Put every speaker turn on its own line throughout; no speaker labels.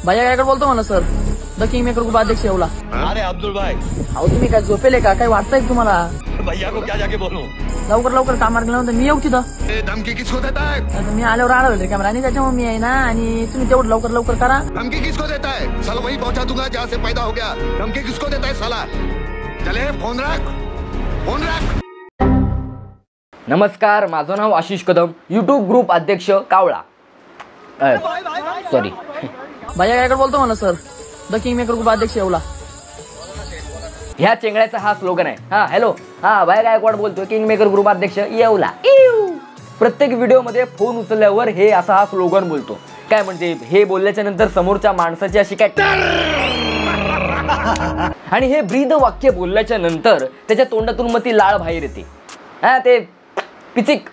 भैया काय बोलतो म्हणा sir, the king maker group अध्यक्ष येवला.
अरे अब्दुल भाई,
अहो तुम्ही काय झोपेले का? काय वाटतंय तुम्हाला?
भैया को क्या जाके बोलूं?
लवकर काम गेल्यानंतर मी येऊ तिथं.
धमकी किसको देता है?
मी आल्यावर आढळले कॅमेरा आणि त्याच्यामुळे मी आहे ना. आणि तुम्ही तेवढं लवकर करा.
धमकी किसको देता है? साला वही पहुंचा दूंगा जहाँ से पैदा हो गया. धमकी किसको देता है साला? चले फोन रख.
नमस्कार, माझं नाव आशिष कदम, यूट्यूब ग्रुप अध्यक्ष कावळा. सॉरी
भैया काय बोलतो म्हणा sir, the king maker group अध्यक्ष येवला.
ह्या चेंगड्याचा हा स्लोगन आहे. हा हॅलो, हा भैया गायकवाड बोलतोय, किंग मेकर ग्रुप अध्यक्ष येवला. प्रत्येक व्हिडिओ मध्ये फोन उचलल्यावर हे असा हा स्लोगन बोलतो. काय म्हणजे हे बोलल्याच्या नंतर समोरच्या माणसाची अशी काय आणि हे ब्रीद वाक्य बोलल्याच्या नंतर त्याच्या तोंडातून मग ती लाळ बाहेर येते. हा ते पिचिक.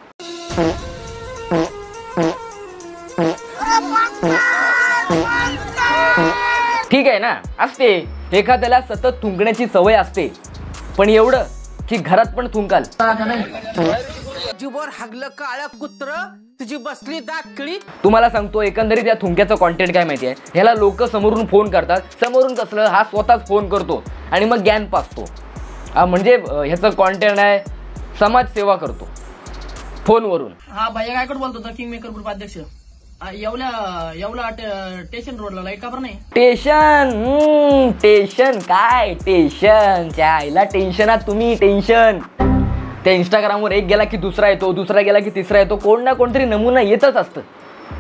ठीक आहे ना, असते एखाद्याला सतत थुंकण्याची सवय असते, पण एवढं की घरात पण थुंकाल.
हागलं काळं कुत्र तुझी बसली दाखली. तुम्हाला
सांगतो एकंदरीत या थुंक्याचं कॉन्टेंट काय माहितीये, ह्याला लोक समोरून फोन करतात, समोरून कसलं हा स्वतःच फोन करतो आणि मग ज्ञान पाचतो. म्हणजे ह्याचं कॉन्टेंट आहे समाजसेवा करतो फोनवरून.
हा भैया काय बोलतो, द किंग मेकर ग्रुप अध्यक्ष येवला स्टेशन रोडला लाईट का बरं नाही?
टेन्शन काय टेन्शन आईला टेन्शनात तुम्ही. टेन्शन त्या इंस्टाग्रामवर एक गेला की दुसरा येतो, दुसरा गेला की तिसरा येतो, कोण ना कोणतरी नमुना येतच असतं.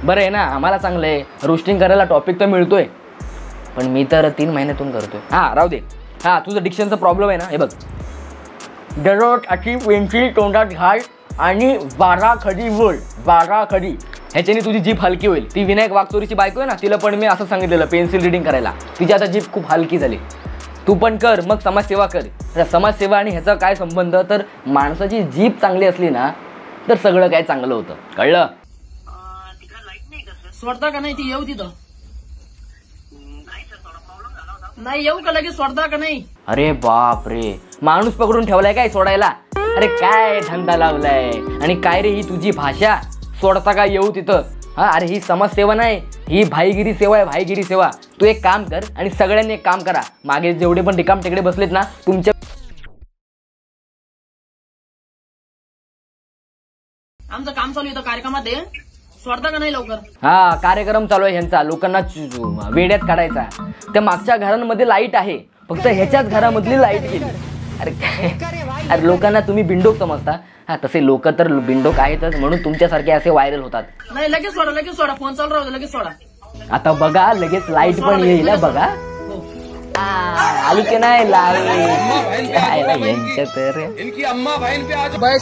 बरं आहे ना, आम्हाला चांगलं आहे, रोस्टिंग करायला टॉपिक तर मिळतोय, पण मी तर 3 महिन्यातून करतोय. हा राहू दे. हा तुझं डिक्शनचा प्रॉब्लेम आहे ना, हे बघ. दररोज अशी पेन्सिल तोंडात घाल आणि 12 खडी बोल, 12 खडी. ह्याच्याने तुझी जीभ हलकी होईल. ती विनायक वागचोरीची बायको आहे ना, तिला पण मी असं सांगितलेलं पेन्सिल रिडिंग करायला. तिची आता जीभ खूप हलकी झाली. तू पण कर, मग समाजसेवा कर. समाजसेवा आणि ह्याचा काय संबंध, तर माणसाची जीभ चांगली असली ना तर सगळं काय चांगलं होतं. कळलं?
सोडता का नाही ती येऊ तिथं? नाही येऊ का लगेच सोडता का नाही?
अरे बाप रे, माणूस पकडून ठेवलाय काय सोडायला? अरे काय धंदा लावलाय आणि काय रे ही तुझी भाषा? सोडता का येऊ तिथं? हा अरे ही समाजसेवा नाही, ही भाईगिरी सेवा आहे. भाईगिरी सेवा. तू एक काम कर आणि सगळ्यांनी एक काम करा, मागे जेवढे पण रिकाम टेकडे बसलेत ना तुमच्या,
आमचं काम चालू आहे कार्यक्रमात आहे, सोडता का नाही लवकर?
हा कार्यक्रम चालू आहे ह्यांचा, लोकांना वेड्यात काढायचा. त्या मागच्या घरांमध्ये लाईट आहे, फक्त ह्याच्याच घरामधली लाईट गेली. अरे लोकांना तुम्ही बिंडोक समजता. हा तसे लोक तर बिंडोक आहेतच, म्हणून तुमच्यासारखे असे व्हायरल होतात.
नाही लगेच सोडा, फोन चालू राहू दे, लगेच सोडा.
आता बघा लगेच लाईट पण येईल. बघा आली की नाही लाईट.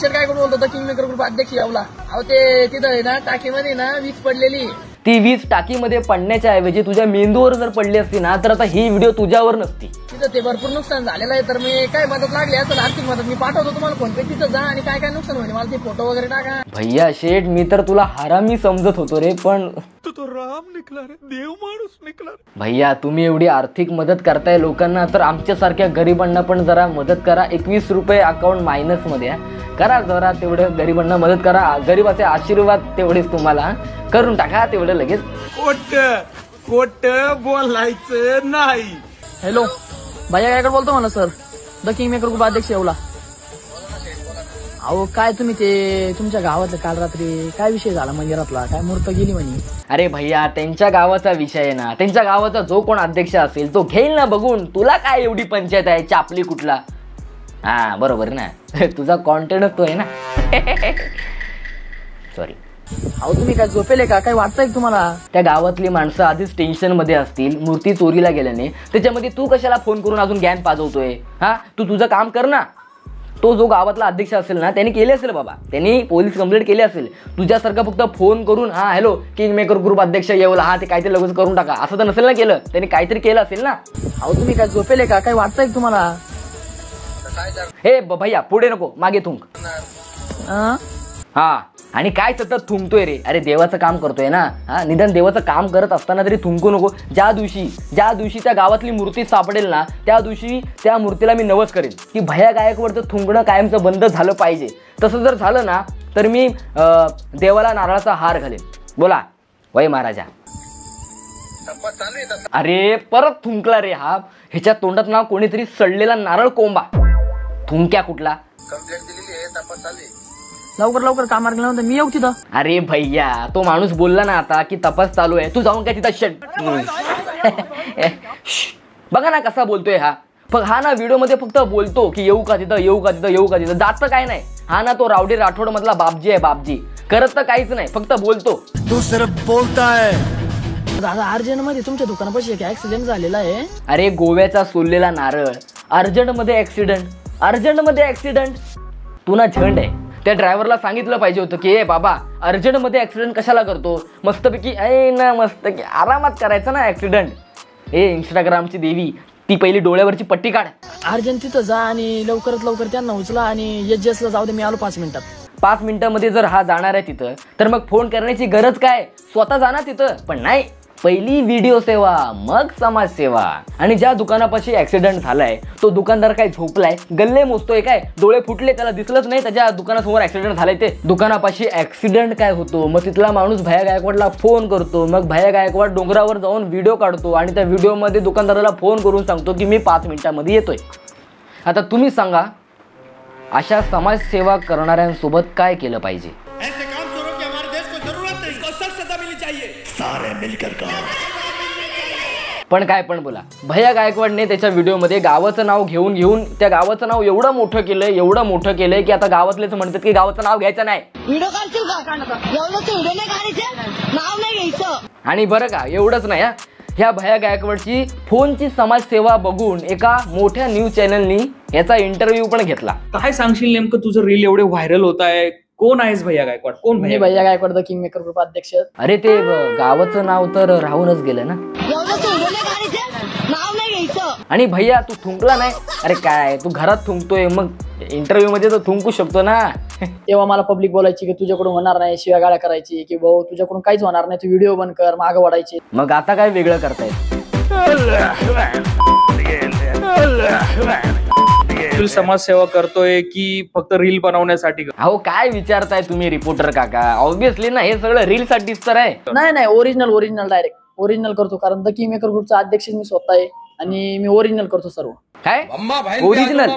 काय करून बोलतो, किंग मेकर ग्रुप अध्यक्ष येवला. अहो ते तिथं आहे ना टाकीमध्ये ना वीज पडलेली.
ती वीज टाकीमध्ये पडण्याच्या ऐवजी तुझ्या मेंदूवर जर पडली असती ना तर आता ही व्हिडिओ तुझ्यावर नसती.
तिथं ते भरपूर नुकसान झालेलं आहे, तर मी काय मदत लागली असेल आर्थिक मदत मी पाठवतो तुम्हाला फोन पे. तिथं जा आणि काय नुकसान होईल मला ते फोटो वगैरे टाका.
भैया शेठ, मी तर तुला हरामी समजत होतो रे, पण
तू तो राम निकला रे, देव माणूस निकला.
भैया तुम्ही एवढी आर्थिक मदत करताय लोकांना, तर आमच्यासारख्या गरिबांना पण जरा मदत करा. 21 रुपये अकाउंट मायनस मध्ये करा, जरा तेवढं गरिबांना मदत करा. गरिबाचे आशीर्वाद तेवढेच तुम्हाला करून टाका तेवढं लगेच.
खोट बोलायचं नाही.
हॅलो भैया काय बोलतो म्हणा sir, the king maker group अध्यक्ष येवला. अहो काय तुम्ही ते तुमच्या गावातलं काल रात्री काय विषय झाला मंदिरातला, काय मूर्त गेली म्हणे?
अरे भैया त्यांच्या गावाचा विषय आहे ना, त्यांच्या गावाचा जो कोण अध्यक्ष असेल तो घेईल ना बघून. तुला काय एवढी पंचायत आहे, चापली कुठला? हा बरोबर ना, तुझा कॉन्टेंटच तो आहे ना. सॉरी.
अहो तुम्ही काय झोपेले का? काय वाटतंय तुम्हाला?
त्या गावातली माणसं आधीच टेन्शन मध्ये असतील मूर्ती चोरीला गेल्याने, त्याच्यामध्ये तू कशाला फोन करून अजून ज्ञान पाजवतोय? हा तू तुझं काम कर ना. तो जो गावातला अध्यक्ष असेल ना त्यांनी केले असेल बाबा, त्यांनी पोलीस कंप्लेंट केली असेल. तुझ्यासारखं फक्त फोन करून हा हॅलो किंग मेकर ग्रुप अध्यक्ष येवला, हा ते काहीतरी लगेच करून टाका असं तर नसेल ना केलं. त्यांनी काहीतरी केलं असेल ना.
अहो तुम्ही काय झोपेले का? काय वाटतंय तुम्हाला?
हे भैया पुढे नको, मागे थुंक. हा आणि काय सतत थुंकतोय रे? अरे देवाचं काम करतोय ना. हा निदान देवाचं काम करत असताना तरी थुंकू नको. ज्या दिवशी त्या गावातली मूर्ती सापडेल ना त्या दिवशी त्या मूर्तीला मी नवस करेन की भैया गायकवाडचं थुंकणं कायमचं बंद झालं पाहिजे. तसं जर झालं ना तर मी देवाला नारळाचा हार घालेन. बोला वय महाराजा. अरे परत थुंकला रे हा. ह्याच्या तोंडात ना कोणीतरी सडलेला नारळ कोंबा. थुंक्या कुठला.
लवकर लवकर कामावर गेल्यानंतर मी येऊ तिथं.
अरे भैया तो माणूस बोलला ना आता की तपास चालू आहे. तू जाऊन काय तिथं बघा ना कसा बोलतोय हा. हा ना व्हिडिओ मध्ये फक्त बोलतो की येऊ का तिथं येऊ का तिथं येऊ का तिथं. जात काय नाही. हा ना तो रावडी राठोड मधला बापजी आहे बापजी. करत तर काहीच नाही फक्त बोलतो.
तू सिर्फ बोलता है.
दादा अर्जंट मध्ये तुमच्या दुकानापाशी एक ऍक्सिडेंट झालेला आहे.
अरे गोव्याचा सोललेला नारळ. अर्जंट मध्ये ऍक्सिडेंट. अर्जंट मध्ये ऍक्सिडेंट. तू ना झंड आहे. त्या ड्रायव्हरला सांगितलं पाहिजे होतं की ए बाबा अर्जंट मध्ये ऍक्सिडेंट कशाला करतो. मस्तपैकी ना मस्त की आरामात करायचं ना ऍक्सिडेंट. इंस्टाग्रामची देवी ती पहिली डोळ्यावरची पट्टी काढ.
अर्जंट तिथं जा आणि लवकरात लवकर त्यांना उचला आणि एसजीएसला जाऊ दे. मी आलो 5 मिनिटात.
5 मिनिटांमध्ये जर हा जाणार आहे तिथं तर मग फोन करण्याची गरज काय. स्वतः जाणार तिथं. पण नाही पहिली व्हिडिओ सेवा मग समाज सेवा. आणि ज्या दुकानापाशी ऍक्सिडेंट झालाय तो दुकानदार काय झोपलाय गल्ले मोजतोय काय. डोळे फुटले त्याला दिसलंच नाही त्याच्या दुकानासमोर ऍक्सिडेंट झालाय ते. दुकानापाशी ऍक्सिडेंट काय होतो मग तिथला माणूस भैया गायकवाडला फोन करतो. मग भैया गायकवाड डोंगरावर जाऊन व्हिडिओ काढतो आणि त्या व्हिडिओमध्ये दुकानदाराला फोन करून सांगतो की मी 5 मिनिटांमध्ये येतोय. आता तुम्ही सांगा अशा समाजसेवा करणाऱ्यांसोबत काय केलं पाहिजे. पण काय पण बोला. भैया गायकवाडने त्याच्या व्हिडिओमध्ये गावाचं नाव घेऊन त्या गावाचं नाव एवढं मोठं केलंय की आता गावातलेच म्हणतात की गावाचं नाव घ्यायचं नाही. आणि बरं का एवढंच नाही हा. ह्या भैया गायकवाडची फोनची समाजसेवा बघून एका मोठ्या न्यूज चॅनलनी याचा इंटरव्ह्यू पण घेतला.
काय सांगशील नेमकं तुझं रील एवढे व्हायरल होत आहे. कोण आहेस भैया गायकवाड. कोण
भैया Gaikwad the king maker group अध्यक्ष.
अरे ते गावाचं नाव तर राहूनच गेलं ना. आणि भैया तू थुंकला नाही. अरे काय तू घरात थुंकतोय मग इंटरव्ह्यू मध्ये तर थुंकू शकतो ना.
तेव्हा मला पब्लिक बोलायची की तुझ्याकडून होणार नाही. शिव्या गाळ्या करायची की भाऊ तुझ्याकडून काहीच होणार नाही. तू व्हिडिओ बंद कर मागं वाढायचे.
मग आता काय वेगळं करतायत.
समाजसेवा करतोय की फक्त रील बनवण्यासाठी.
अहो काय विचारताय तुम्ही रिपोर्टर काका. ऑब्विसली ना हे सगळं रील साठीच तर आहे.
नाही ओरिजिनल डायरेक्ट ओरिजिनल करतो. कारण द किंग मेकर ग्रुपचा अध्यक्ष मी स्वतः आहे आणि मी ओरिजिनल करतो सर्व.
काय ओरिजिनल.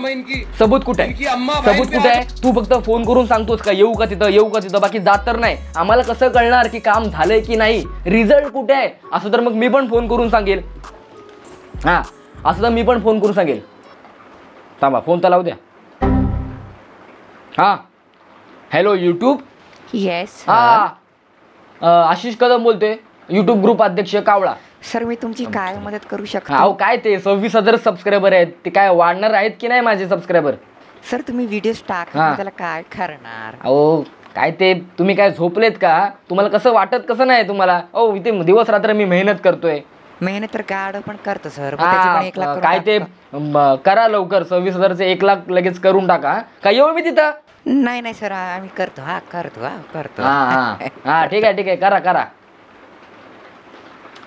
सबूत कुठे आहे. तू फक्त फोन करून सांगतोस का येऊ का तिथं बाकी जात तर नाही. आम्हाला कसं कळणार की काम झालंय की नाही. रिझल्ट कुठे आहे असं तर मग मी पण फोन करून सांगेल. हा असं तर मी पण फोन करून सांगेल. थांबा फोन तर लावू द्या. हा हॅलो युट्यूब.
येस
हा आशिष कदम बोलतोय युट्यूब ग्रुप अध्यक्ष कावळा.
सर मी तुमची काय मदत करू शकतो.
अहो काय ते 26,000 सबस्क्रायबर आहेत. ते काय वाढणार आहेत की नाही माझे सबस्क्रायबर.
सर तुम्ही व्हिडिओ टाका त्याला काय करणार.
अहो काय ते तुम्ही काय झोपलेत का. तुम्हाला कसं वाटत कसं नाही तुम्हाला. अहो इथे दिवस रात्र मी मेहनत करतोय.
मेहनत तर गाड पण करतो सर.
काय ते करा लवकर 26,000चे 1 लाख लगेच करून टाका. काय येऊ मी तिथं.
नाही सर आम्ही करतो. करतो.
हा ठीक आहे करा.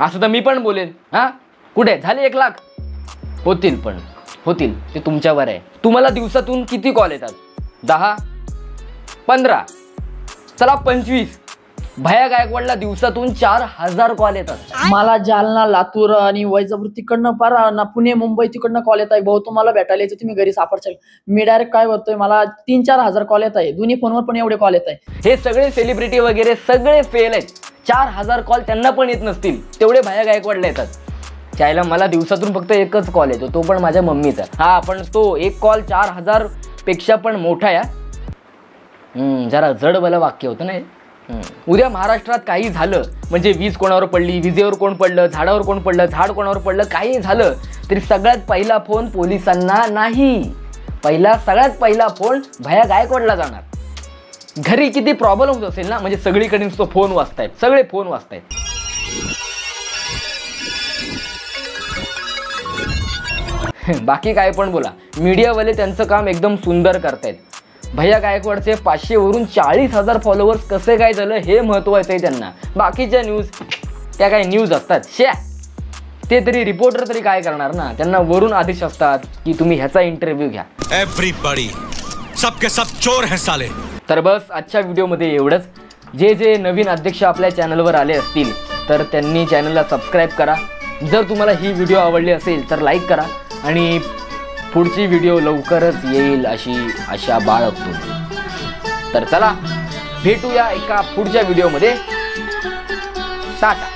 असं तर मी पण बोलेन. हा कुठे झाले 1 लाख. होतील ते तुमच्यावर आहे. तुम्हाला दिवसातून किती कॉल येतात. 10 15 चला 25. भैया गायकवाडला दिवसातून 4,000 कॉल येतात.
मला जालना लातूर आणि वैजापूर तिकडनं पार पुणे मुंबई तिकडनं कॉल येत आहे. भाऊ तुम्हाला भेटायला यायचं तुम्ही घरी सापडशाल. मी डायरेक्ट काय करतोय मला 3-4 हजार कॉल येत आहे. दोन्ही फोनवर पण एवढे कॉल येत आहे.
हे सगळे सेलिब्रिटी वगैरे सगळे फेल आहेत. 4,000 कॉल त्यांना पण येत नसतील तेवढे भैया गायकवाडला येतात. त्याला मला दिवसातून फक्त एकच कॉल येतो तो पण माझ्या मम्मीचा. हा पण तो एक कॉल 4,000 पेक्षा पण मोठा या. जरा जड भलं वाक्य होतं ना. उद्या महाराष्ट्रात काही झालं म्हणजे वीज कोणावर पडली, विजेवर कोण पडलं, झाडावर कोण पडलं, झाड कोणावर पडलं, काही झालं तरी सगळ्यात पहिला फोन पोलिसांना नाही. सगळ्यात पहिला फोन भैया गायकवाडला जाणार. घरी किती प्रॉब्लेम होत असेल ना म्हणजे सगळीकडे तो फोन वाजतायत. सगळे फोन वाजतायत. बाकी काय पण बोला. मीडियावाले त्यांचं काम एकदम सुंदर करतायत. भैया गायकवाडचे 500 वरून 40,000 फॉलोअर्स कसे काय झालं हे महत्वाचं आहे त्यांना. बाकीच्या न्यूज त्या काय न्यूज असतात शे. ते तरी रिपोर्टर तरी काय करणार ना. त्यांना वरून आदेश असतात की तुम्ही ह्याचा इंटरव्ह्यू घ्या.
एव्हरीबॉडी सबके सब चोर हैं साले.
तर बस आजच्या व्हिडिओमध्ये एवढंच. जे नवीन अध्यक्ष आपल्या चॅनलवर आले असतील तर त्यांनी चॅनलला सबस्क्राईब करा. जर तुम्हाला ही व्हिडिओ आवडली असेल तर लाईक करा आणि पुढची व्हिडिओ लवकरच येईल अशी आशा बाळगतो. तर चला भेटूया एका पुढच्या व्हिडिओमध्ये. टाटा.